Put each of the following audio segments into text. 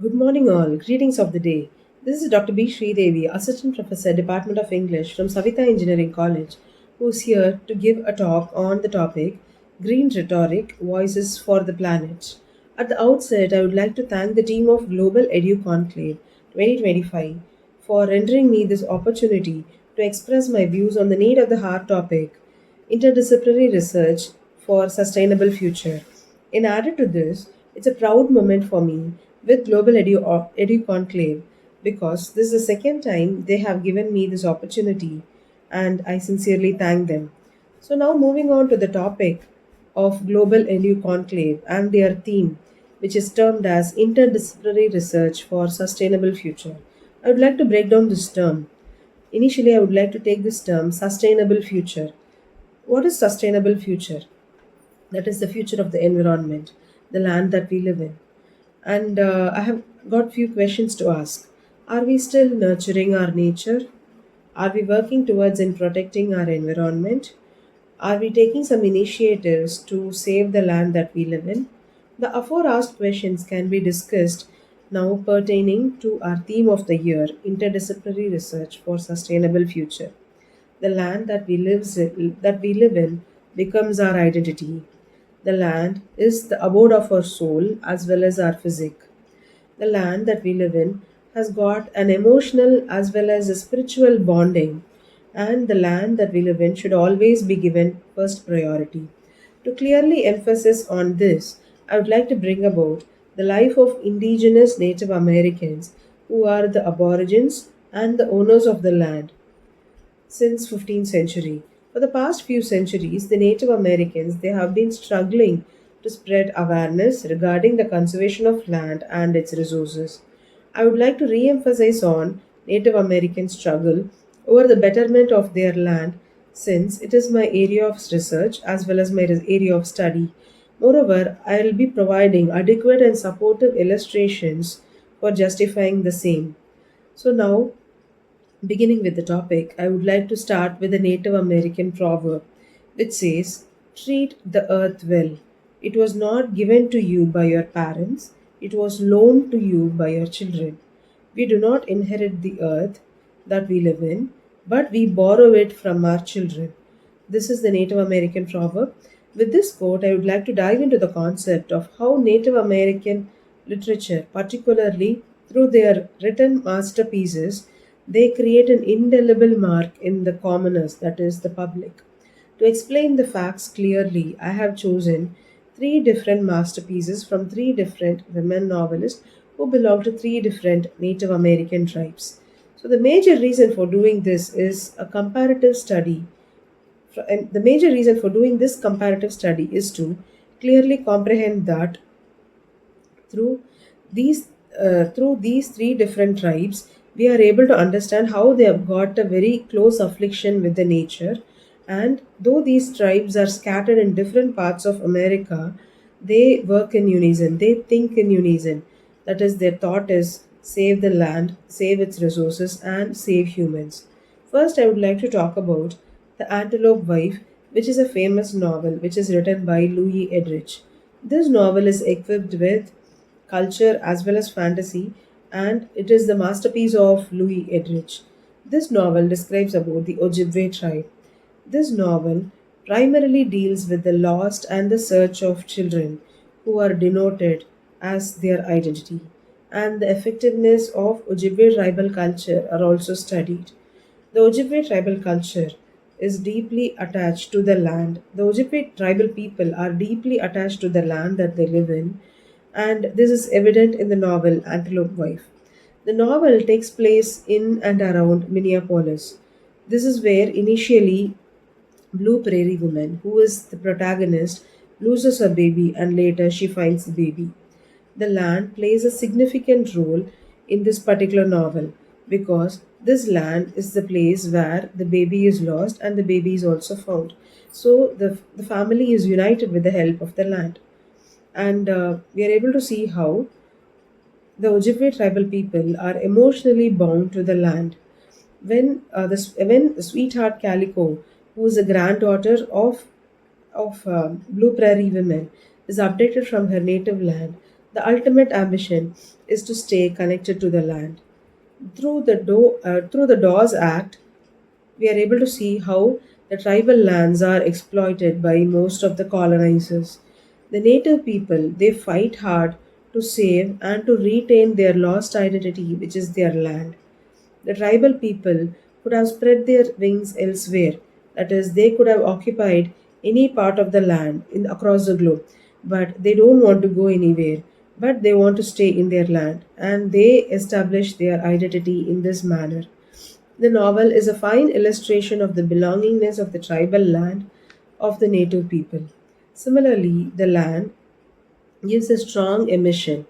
Good morning, all. Greetings of the day. This is Dr. B. Sridevi, Assistant Professor, Department of English from Savita Engineering College, who is here to give a talk on the topic Green Rhetoric Voices for the Planet. At the outset, I would like to thank the team of Global Edu Conclave 2025 for rendering me this opportunity to express my views on the need of the hard topic interdisciplinary research for sustainable future. In added to this, it's a proud moment for me with Global Edu Conclave because this is the second time they have given me this opportunity and I sincerely thank them. So now moving on to the topic of Global Edu Conclave and their theme, which is termed as Interdisciplinary Research for Sustainable Future. I would like to break down this term. Initially, I would like to take this term sustainable future. What is sustainable future? That is the future of the environment, the land that we live in. And I have got few questions to ask. Are we still nurturing our nature? Are we working towards in protecting our environment? Are we taking some initiatives to save the land that we live in? The afore asked questions can be discussed now pertaining to our theme of the year, interdisciplinary research for sustainable future. The land that we live in becomes our identity. The land is the abode of our soul as well as our physique. The land that we live in has got an emotional as well as a spiritual bonding, and the land that we live in should always be given first priority. To clearly emphasize on this, I would like to bring about the life of indigenous Native Americans who are the aborigines and the owners of the land since 15th century. For the past few centuries, the Native Americans they have been struggling to spread awareness regarding the conservation of land and its resources. I would like to re-emphasize on Native American struggle over the betterment of their land since it is my area of research as well as my area of study. Moreover, I will be providing adequate and supportive illustrations for justifying the same. So now beginning with the topic, I would like to start with a Native American proverb which says, treat the earth well. It was not given to you by your parents, it was loaned to you by your children. We do not inherit the earth that we live in, but we borrow it from our children. This is the Native American proverb. With this quote, I would like to dive into the concept of how Native American literature, particularly through their written masterpieces, they create an indelible mark in the commoners, that is, the public. To explain the facts clearly, I have chosen three different masterpieces from three different women novelists who belong to three different Native American tribes. So, the major reason for doing this is a comparative study. And the major reason for doing this comparative study is to clearly comprehend that through these through these three different tribes, we are able to understand how they have got a very close affliction with the nature. And though these tribes are scattered in different parts of America, they work in unison, they think in unison. That is, their thought is save the land, save its resources, and save humans. First, I would like to talk about The Antelope Wife, which is a famous novel which is written by Louis Edrich. This novel is equipped with culture as well as fantasy, and it is the masterpiece of Louis Edrich. This novel describes about the Ojibwe tribe. This novel primarily deals with the lost and the search of children who are denoted as their identity, and the effectiveness of Ojibwe tribal culture are also studied. The Ojibwe tribal culture is deeply attached to the land. The Ojibwe tribal people are deeply attached to the land that they live in, and this is evident in the novel Antelope Wife. The novel takes place in and around Minneapolis. This is where initially Blue Prairie Woman, who is the protagonist, loses her baby and later she finds the baby. The land plays a significant role in this particular novel because this land is the place where the baby is lost and the baby is also found. So the family is united with the help of the land. And we are able to see how the Ojibwe tribal people are emotionally bound to the land. When Sweetheart Calico, who is a granddaughter of Blue Prairie women, is abducted from her native land, The ultimate ambition is to stay connected to the land. Through the Dawes Act, we are able to see how the tribal lands are exploited by most of the colonizers. The native people, they fight hard to save and to retain their lost identity, which is their land. The tribal people could have spread their wings elsewhere. That is, they could have occupied any part of the land across the globe, but they don't want to go anywhere. But they want to stay in their land, and they establish their identity in this manner. The novel is a fine illustration of the belongingness of the tribal land of the native people. Similarly, the land gives a strong emission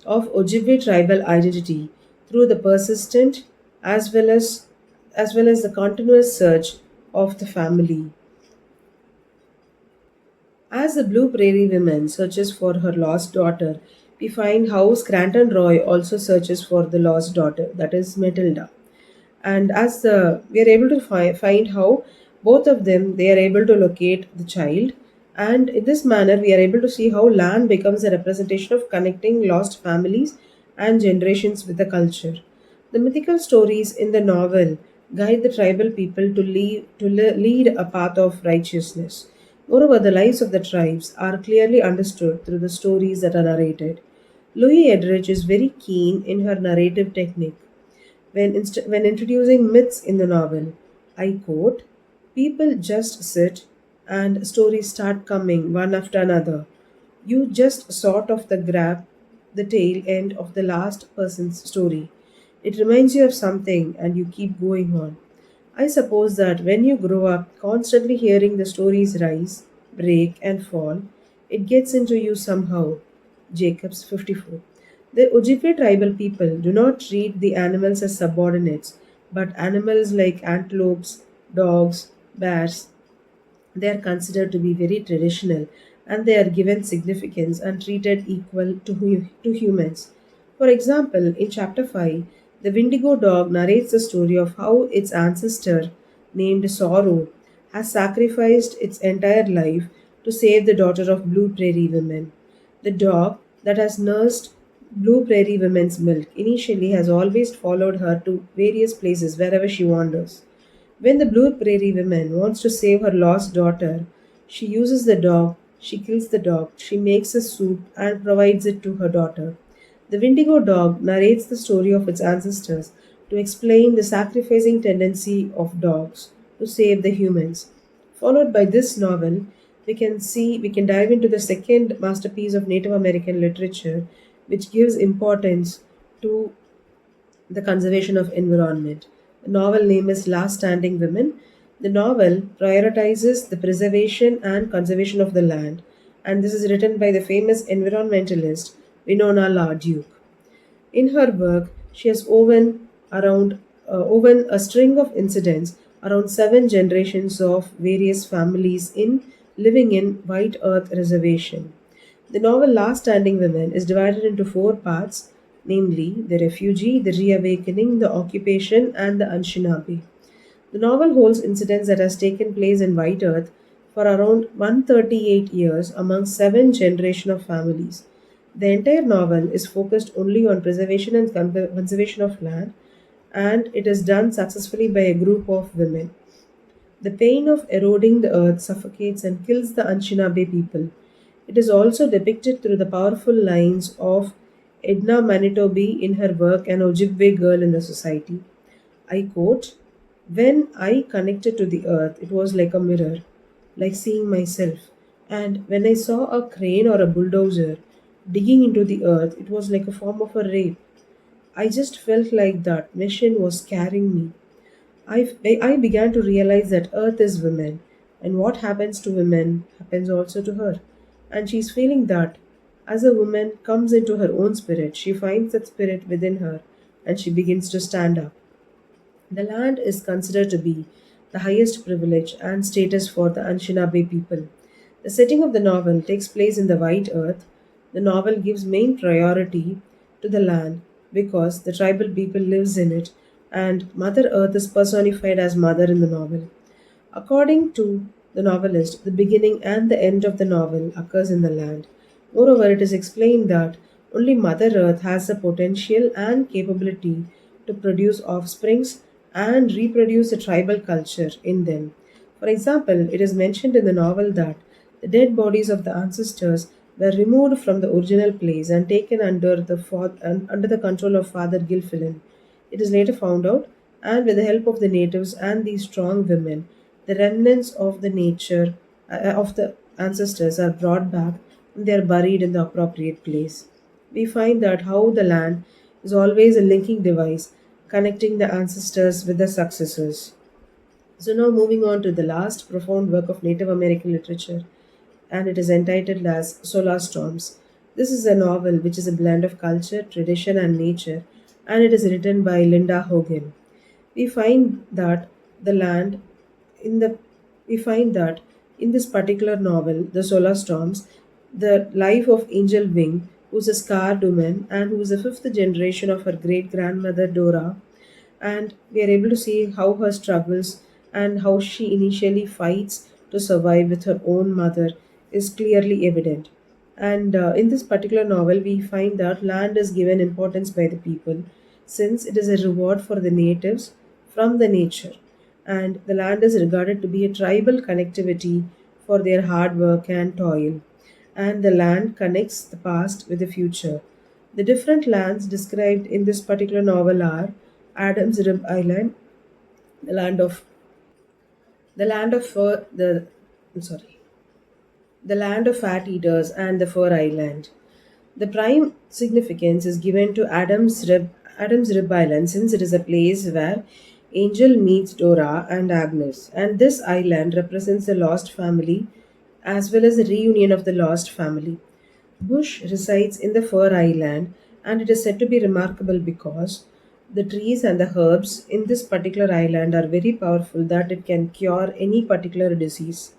of Ojibwe tribal identity through the persistent as well as the continuous search of the family. As the Blue Prairie woman searches for her lost daughter, we find how Scranton Roy also searches for the lost daughter, that is Matilda. And we are able to find how both of them they are able to locate the child, and in this manner we are able to see how land becomes a representation of connecting lost families and generations with the culture. The mythical stories in the novel guide the tribal people lead a path of righteousness. Moreover, the lives of the tribes are clearly understood through the stories that are narrated. Louis Edridge is very keen in her narrative technique. When introducing myths in the novel, I quote, "People just sit and stories start coming one after another. You just sort of grab the tail end of the last person's story. It reminds you of something and you keep going on. I suppose that when you grow up constantly hearing the stories rise, break, and fall, it gets into you somehow." Jacobs 54. The Ojibwe tribal people do not treat the animals as subordinates, but animals like antelopes, dogs, bears, they are considered to be very traditional, and they are given significance and treated equal to humans. For example, in chapter 5, the Windigo dog narrates the story of how its ancestor, named Sorrow, has sacrificed its entire life to save the daughter of Blue Prairie women. The dog that has nursed Blue Prairie women's milk initially has always followed her to various places wherever she wanders. When the Blue Prairie woman wants to save her lost daughter, she uses the dog, she kills the dog, she makes a soup and provides it to her daughter. The Windigo dog narrates the story of its ancestors to explain the sacrificing tendency of dogs to save the humans. Followed by this novel, we can dive into the second masterpiece of Native American literature, which gives importance to the conservation of environment. The novel name is Last Standing Women. The novel prioritizes the preservation and conservation of the land, and this is written by the famous environmentalist Winona La Duke. In her work, she has woven a string of incidents around 7 generations of various families in living in White Earth Reservation. The novel Last Standing Women is divided into 4 parts, namely the refugee, the reawakening, the occupation, and the Anishinaabe. The novel holds incidents that has taken place in White Earth for around 138 years among 7 generations of families. The entire novel is focused only on preservation and conservation of land, and it is done successfully by a group of women. The pain of eroding the earth suffocates and kills the Anishinaabe people. It is also depicted through the powerful lines of Edna Manitobi in her work An Ojibwe Girl in the Society. I quote, "When I connected to the earth, it was like a mirror, like seeing myself. And when I saw a crane or a bulldozer digging into the earth, it was like a form of a rape. I just felt like that machine was carrying me. I began to realize that earth is women, and what happens to women happens also to her. And she's feeling that as a woman comes into her own spirit, she finds that spirit within her and she begins to stand up. The land is considered to be the highest privilege and status for the Anishinaabe people. The setting of the novel takes place in the White Earth. The novel gives main priority to the land because the tribal people lives in it, and Mother Earth is personified as mother in the novel. According to the novelist, the beginning and the end of the novel occurs in the land. Moreover, it is explained that Only Mother Earth has the potential and capability to produce offsprings and reproduce the tribal culture in them. For example, it is mentioned in the novel that the dead bodies of the ancestors were removed from the original place and taken under the control of Father Gilfillan. It is later found out, and with the help of the natives and these strong women, the remnants of the nature of the ancestors are brought back and they are buried in the appropriate place. We find that how the land is always a linking device connecting the ancestors with the successors. So, now moving on to the last profound work of Native American literature, and it is entitled as Solar Storms. This is a novel which is a blend of culture, tradition, and nature, and it is written by Linda Hogan. We find that the land in the we find that in this particular novel, The Solar Storms, the life of Angel Wing, who's a scarred woman and who is the fifth generation of her great grandmother Dora, and we are able to see how her struggles and how she initially fights to survive with her own mother is clearly evident. And in this particular novel, we find that land is given importance by the people since it is a reward for the natives from the nature. And the land is regarded to be a tribal connectivity for their hard work and toil. And the land connects the past with the future. The different lands described in this particular novel are Adam's Rib Island, the land of the land of fur, the I'm sorry, the land of fat eaters, and the Fur Island. The prime significance is given to Adam's Rib Island since it is a place where Angel meets Dora and Agnes, and this island represents the lost family as well as the reunion of the lost family. Bush resides in the Fur Island, and it is said to be remarkable because the trees and the herbs in this particular island are very powerful that it can cure any particular disease.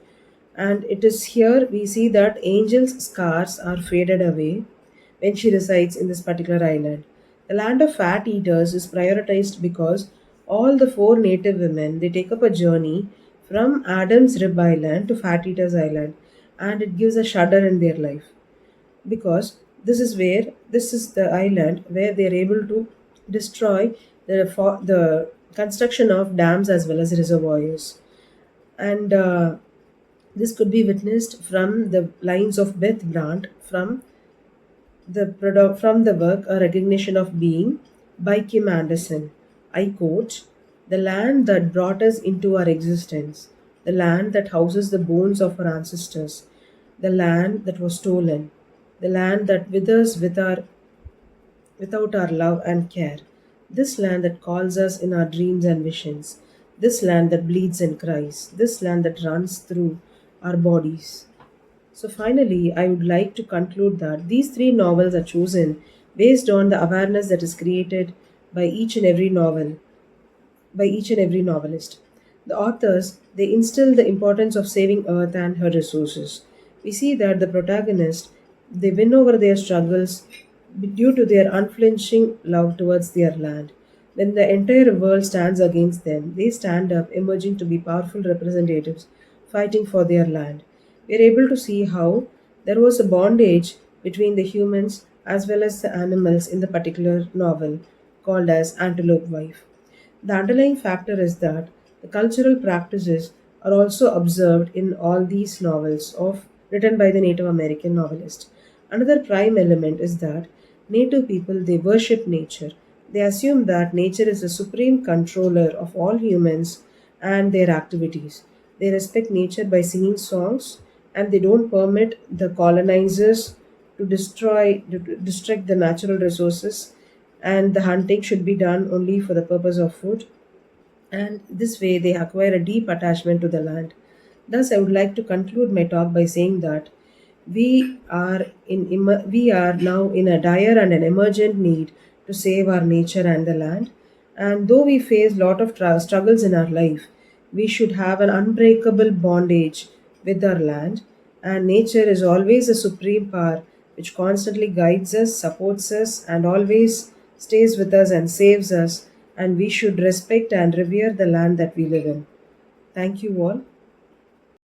And it is here we see that Angel's scars are faded away when she resides in this particular island. The land of fat eaters is prioritized because all the four native women they take up a journey from Adam's Rib Island to Fat Eaters Island, and it gives a shudder in their life because this is the island where they are able to destroy the construction of dams as well as reservoirs, and this could be witnessed from the lines of Beth Brandt from the work A Recognition of Being by Kim Anderson. I quote, "The land that brought us into our existence, the land that houses the bones of our ancestors, the land that was stolen, the land that withers without our love and care, this land that calls us in our dreams and visions, this land that bleeds and cries, this land that runs through our bodies." So, finally, I would like to conclude that these three novels are chosen based on the awareness that is created by each and every novel, by each and every novelist. The authors they instill the importance of saving Earth and her resources. We see that the protagonists they win over their struggles due to their unflinching love towards their land. When the entire world stands against them, they stand up, emerging to be powerful representatives fighting for their land. We are able to see how there was a bondage between the humans as well as the animals in the particular novel called as Antelope Wife. The underlying factor is that the cultural practices are also observed in all these novels of written by the Native American novelist. Another prime element is that Native people they worship nature. They assume that nature is the supreme controller of all humans and their activities. They respect nature by singing songs and they don't permit the colonizers to destruct the natural resources, and the hunting should be done only for the purpose of food, and this way they acquire a deep attachment to the land. Thus, I would like to conclude my talk by saying that we are now in a dire and an emergent need to save our nature and the land. And though we face lot of struggles in our life, we should have an unbreakable bondage with our land. And nature is always a supreme power which constantly guides us, supports us, and always stays with us and saves us. And we should respect and revere the land that we live in. Thank you all.